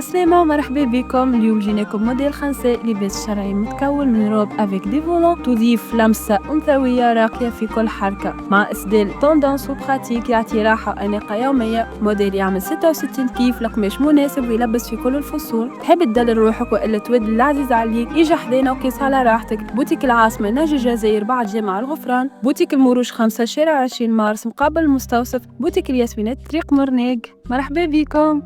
عالسلامة ومرحبا بكم. اليوم جيناكم موديل خنساء لباس شرعي متكون من روب افيك دي فولون تضيف لمسة أنثوية راقية في كل حركة مع إسدال توندانس وبراتيك يعطي راحة وأناقة يومية. موديل يعمل 66 كيف، القماش مناسب ويلبس في كل الفصول. تحب تدلل روحك وإلا تود العزيز عليك، يجي حدانا وقيس على راحتك. بوتيك العاصمة نجي الجزائر بعد جامع الغفران. بوتيك المروج 5 شارع 20 مارس مقابل المستوصف. بوتيك الياسمينات طريق مرناق. مرحبا بكم.